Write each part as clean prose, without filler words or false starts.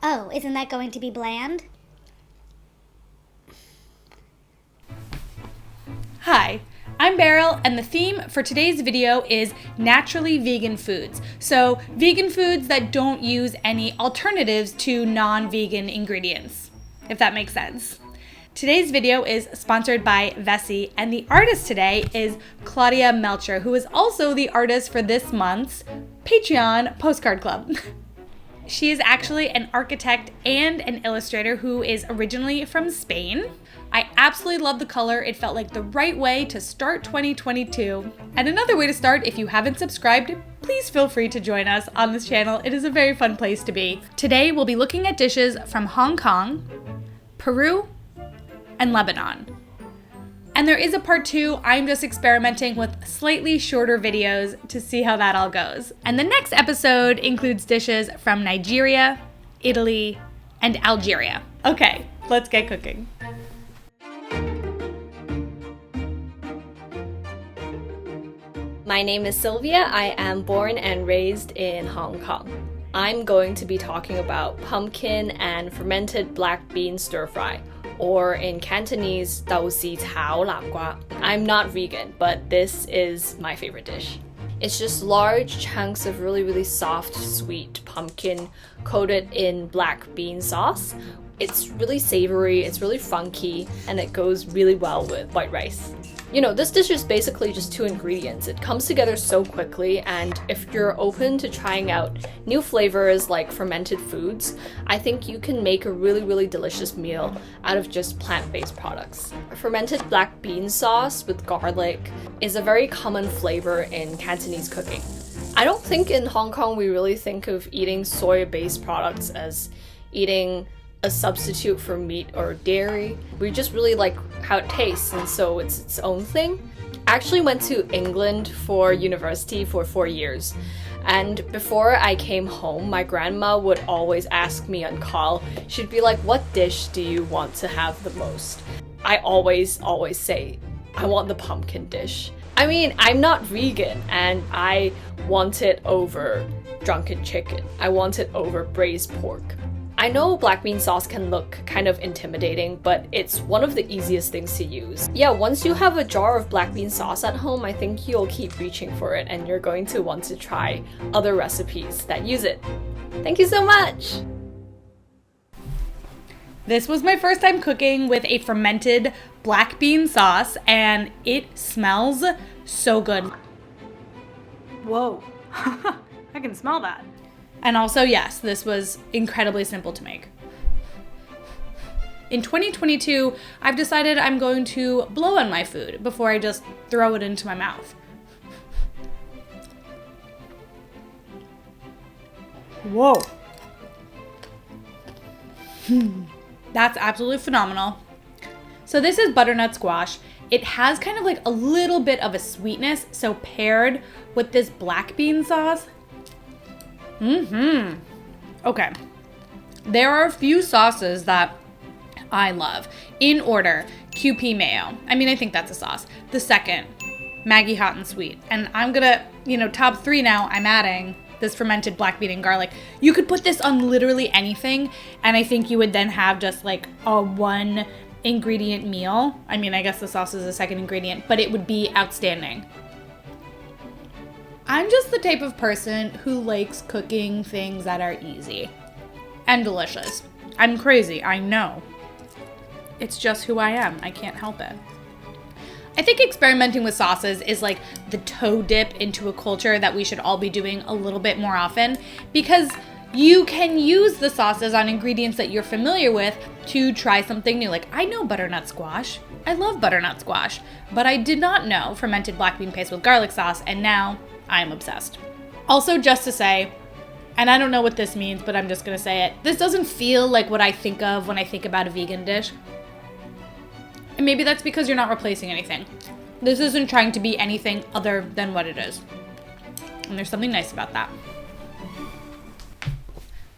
Oh, isn't that going to be bland? Hi, I'm Beryl, and the theme for today's video is naturally vegan foods. So, vegan foods that don't use any alternatives to non-vegan ingredients, if that makes sense. Today's video is sponsored by Vessi, and the artist today is Claudia Melcher, who is also the artist for this month's Patreon Postcard Club. She is actually an architect and an illustrator who is originally from Spain. I absolutely love the color. It felt like the right way to start 2022. And another way to start, if you haven't subscribed, please feel free to join us on this channel. It is a very fun place to be. Today, we'll be looking at dishes from Hong Kong, Peru, and Lebanon. And there is a part 2. I'm just experimenting with slightly shorter videos to see how that all goes. And the next episode includes dishes from Nigeria, Italy, and Algeria. Okay, let's get cooking. My name is Sylvia. I am born and raised in Hong Kong. I'm going to be talking about pumpkin and fermented black bean stir fry, or in Cantonese, dao xi cao lam gua. I'm not vegan, but this is my favorite dish. It's just large chunks of really soft, sweet pumpkin coated in black bean sauce. It's really savory, it's really funky, and it goes really well with white rice. You know, this dish is basically just 2 ingredients. It comes together so quickly, and if you're open to trying out new flavors like fermented foods, I think you can make a really delicious meal out of just plant-based products. Fermented black bean sauce with garlic is a very common flavor in Cantonese cooking. I don't think in Hong Kong we really think of eating soy-based products as eating a substitute for meat or dairy. We just really like how it tastes, and so it's its own thing. I actually went to England for university for 4 years, and before I came home, my grandma would always ask me on call. She'd be like, "What dish do you want to have the most?" I always say, "I want the pumpkin dish." I mean, I'm not vegan, and I want it over drunken chicken. I want it over braised pork. I know black bean sauce can look kind of intimidating, but it's one of the easiest things to use. Yeah, once you have a jar of black bean sauce at home, I think you'll keep reaching for it, and you're going to want to try other recipes that use it. Thank you so much! This was my first time cooking with a fermented black bean sauce, and it smells so good. Whoa, I can smell that. And also, yes, this was incredibly simple to make. In 2022, I've decided I'm going to blow on my food before I just throw it into my mouth. Whoa. That's absolutely phenomenal. So this is butternut squash. It has kind of like a little bit of a sweetness, so paired with this black bean sauce. Okay. There are a few sauces that I love. In order, QP mayo. I mean, I think that's a sauce. The second, Maggi hot and sweet. And I'm gonna, top 3 now, I'm adding this fermented black bean and garlic. You could put this on literally anything, and I think you would then have just like a 1 ingredient meal. I mean, I guess the sauce is a second ingredient, but it would be outstanding. I'm just the type of person who likes cooking things that are easy and delicious. I'm crazy, I know. It's just who I am. I can't help it. I think experimenting with sauces is like the toe dip into a culture that we should all be doing a little bit more often, because you can use the sauces on ingredients that you're familiar with to try something new. Like, I know butternut squash. I love butternut squash, but I did not know fermented black bean paste with garlic sauce, and now I'm obsessed. Also, just to say, and I don't know what this means, but I'm just gonna say it, this doesn't feel like what I think of when I think about a vegan dish. And maybe that's because you're not replacing anything. This isn't trying to be anything other than what it is. And there's something nice about that.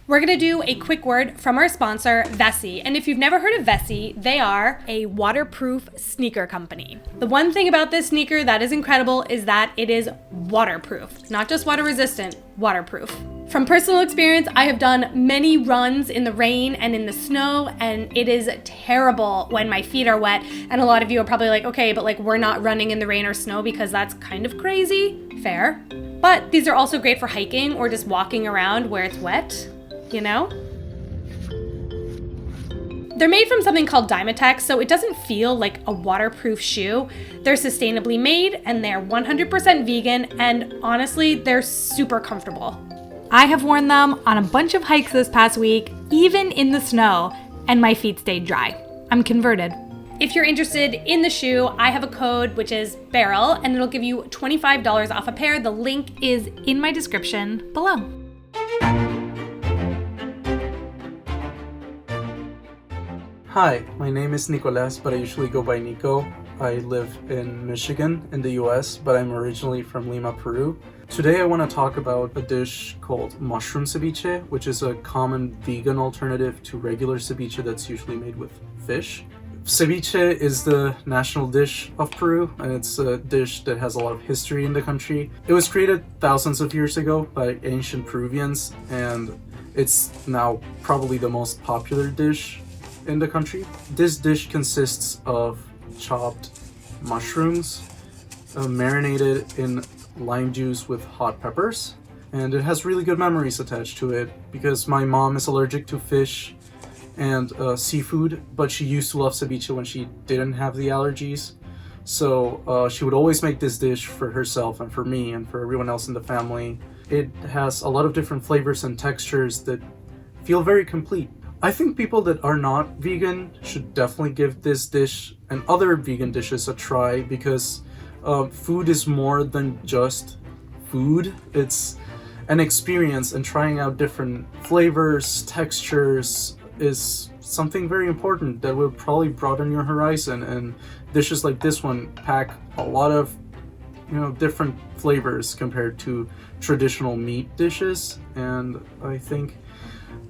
We're gonna do a quick word from our sponsor, Vessi. And if you've never heard of Vessi, they are a waterproof sneaker company. The one thing about this sneaker that is incredible is that it is waterproof. Not just water resistant, waterproof. From personal experience, I have done many runs in the rain and in the snow, and it is terrible when my feet are wet. And a lot of you are probably like, okay, but like we're not running in the rain or snow because that's kind of crazy. Fair. But these are also great for hiking or just walking around where it's wet, you know? They're made from something called Dymatex, so it doesn't feel like a waterproof shoe. They're sustainably made and they're 100% vegan, and honestly, they're super comfortable. I have worn them on a bunch of hikes this past week, even in the snow, and my feet stayed dry. I'm converted. If you're interested in the shoe, I have a code which is BERYL, and it'll give you $25 off a pair. The link is in my description below. Hi, my name is Nicolas, but I usually go by Nico. I live in Michigan in the US, but I'm originally from Lima, Peru. Today I want to talk about a dish called mushroom ceviche, which is a common vegan alternative to regular ceviche that's usually made with fish. Ceviche is the national dish of Peru, and it's a dish that has a lot of history in the country. It was created thousands of years ago by ancient Peruvians, and it's now probably the most popular dish in the country. This dish consists of chopped mushrooms marinated in lime juice with hot peppers, and it has really good memories attached to it because my mom is allergic to fish and seafood, but she used to love ceviche when she didn't have the allergies. So she would always make this dish for herself and for me and for everyone else in the family. It has a lot of different flavors and textures that feel very complete. I think people that are not vegan should definitely give this dish and other vegan dishes a try because food is more than just food. It's an experience, and trying out different flavors, textures is something very important that will probably broaden your horizon. And dishes like this one pack a lot of, different flavors compared to traditional meat dishes, and I think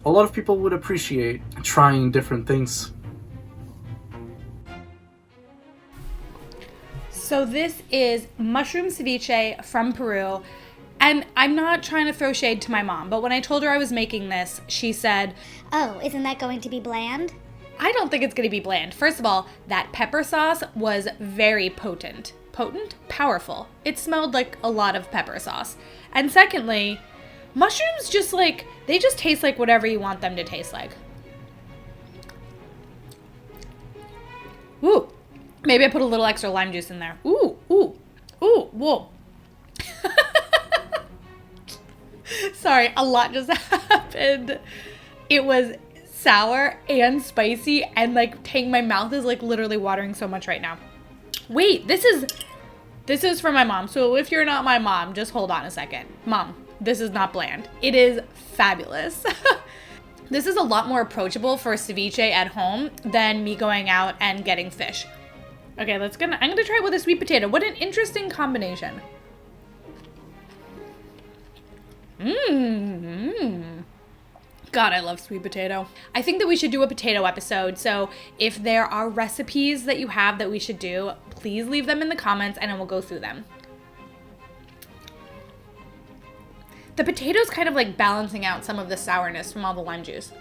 a lot of people would appreciate trying different things. So this is mushroom ceviche from Peru, and I'm not trying to throw shade to my mom, but when I told her I was making this, she said, Oh, isn't that going to be bland? I don't think it's going to be bland. First of all, that pepper sauce was very potent. Potent? Powerful. It smelled like a lot of pepper sauce. And secondly, mushrooms they just taste like whatever you want them to taste like. Ooh. Maybe I put a little extra lime juice in there. Ooh, whoa. Sorry, a lot just happened. It was sour and spicy, and my mouth is literally watering so much right now. Wait, this is for my mom. So if you're not my mom, just hold on a second. Mom, this is not bland. It is fabulous. This is a lot more approachable for ceviche at home than me going out and getting fish. Okay, I'm gonna try it with a sweet potato. What an interesting combination. God, I love sweet potato. I think that we should do a potato episode. So if there are recipes that you have that we should do, please leave them in the comments and we'll go through them. The potato's kind of balancing out some of the sourness from all the lime juice.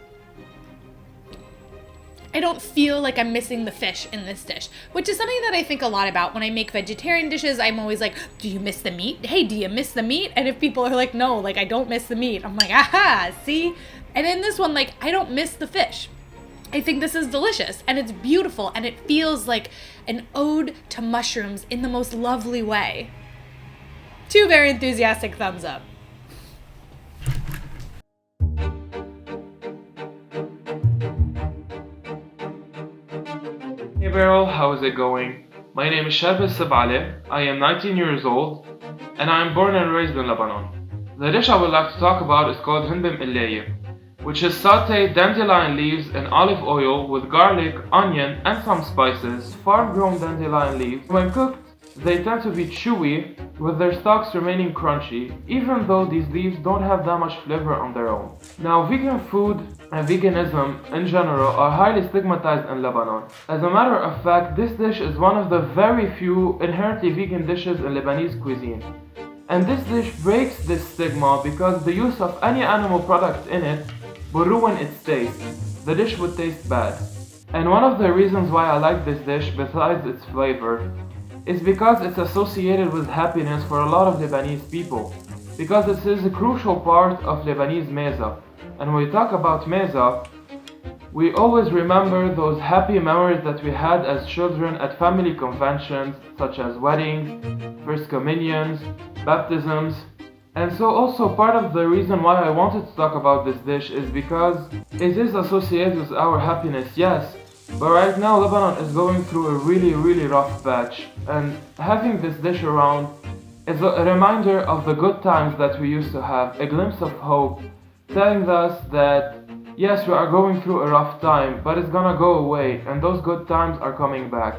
I don't feel like I'm missing the fish in this dish, which is something that I think a lot about when I make vegetarian dishes. I'm always like, do you miss the meat? Hey, do you miss the meat? And if people are like, no, I don't miss the meat, I'm like, aha, see? And in this one, I don't miss the fish. I think this is delicious, and it's beautiful, and it feels like an ode to mushrooms in the most lovely way. 2 very enthusiastic thumbs up. Hey Beryl, how is it going? My name is Sharbis Sabale, I am 19 years old, and I am born and raised in Lebanon. The dish I would like to talk about is called Hindem Illaye, which is sauteed dandelion leaves in olive oil with garlic, onion, and some spices, farm-grown dandelion leaves. When cooked, they tend to be chewy, with their stalks remaining crunchy, even though these leaves don't have that much flavor on their own. Now, vegan food and veganism in general are highly stigmatized in Lebanon. As a matter of fact, this dish is one of the very few inherently vegan dishes in Lebanese cuisine. And this dish breaks this stigma because the use of any animal product in it would ruin its taste. The dish would taste bad. And one of the reasons why I like this dish, besides its flavor, is because it's associated with happiness for a lot of Lebanese people. Because this is a crucial part of Lebanese meza. And when we talk about meza, we always remember those happy memories that we had as children at family conventions, such as weddings, first communions, baptisms. And so also part of the reason why I wanted to talk about this dish is because it is associated with our happiness, yes, but right now Lebanon is going through a really rough patch, and having this dish around is a reminder of the good times that we used to have, a glimpse of hope, telling us that yes, we are going through a rough time, but it's gonna go away, and those good times are coming back.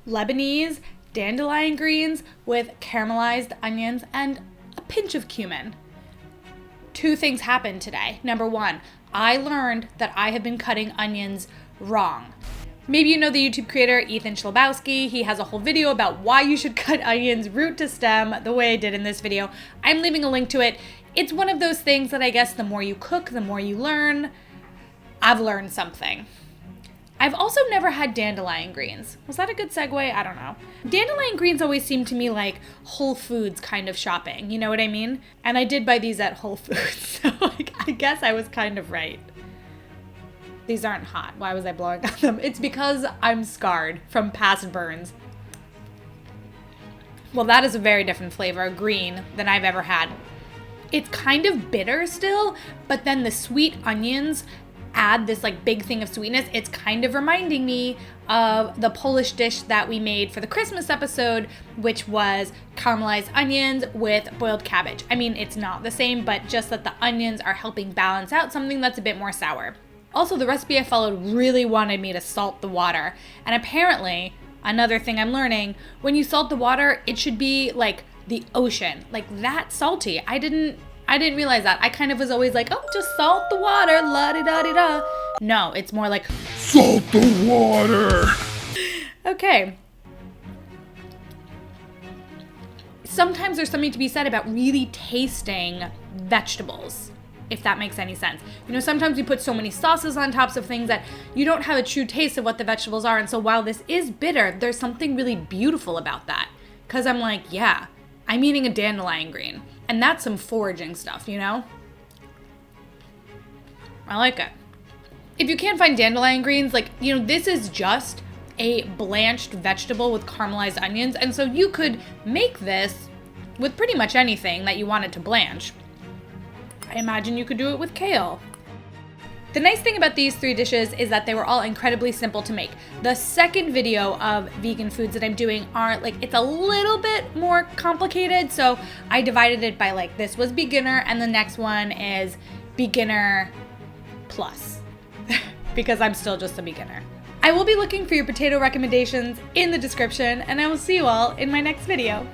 Lebanese dandelion greens with caramelized onions and a pinch of cumin. Two things happened today. Number one, I learned that I have been cutting onions wrong. Maybe you know the YouTube creator Ethan Schlabowski. He has a whole video about why you should cut onions root to stem the way I did in this video. I'm leaving a link to it. It's one of those things that I guess the more you cook, the more you learn. I've learned something. I've also never had dandelion greens. Was that a good segue? I don't know. Dandelion greens always seem to me like Whole Foods kind of shopping, you know what I mean? And I did buy these at Whole Foods, so I guess I was kind of right. These aren't hot. Why was I blowing on them? It's because I'm scarred from past burns. Well, that is a very different flavor, green, than I've ever had. It's kind of bitter still, but then the sweet onions add this like big thing of sweetness. It's kind of reminding me of the Polish dish that we made for the Christmas episode, which was caramelized onions with boiled cabbage. I mean, it's not the same, but just that the onions are helping balance out something that's a bit more sour. Also, the recipe I followed really wanted me to salt the water. And apparently, another thing I'm learning, when you salt the water, it should be like the ocean, like that salty. I didn't realize that. I kind of was always like, oh, just salt the water, la-di-da-di-da. No, it's more like, salt the water. Okay. Sometimes there's something to be said about really tasting vegetables, if that makes any sense. You know, sometimes we put so many sauces on tops of things that you don't have a true taste of what the vegetables are. And so while this is bitter, there's something really beautiful about that. Because I'm like, yeah, I'm eating a dandelion green. And that's some foraging stuff, you know? I like it. If you can't find dandelion greens, like, you know, this is just a blanched vegetable with caramelized onions. And so you could make this with pretty much anything that you wanted to blanch. I imagine you could do it with kale. The nice thing about these three dishes is that they were all incredibly simple to make. The second video of vegan foods that I'm doing are like, it's a little bit more complicated. So I divided it by like, this was beginner and the next one is beginner plus because I'm still just a beginner. I will be looking for your potato recommendations in the description and I will see you all in my next video.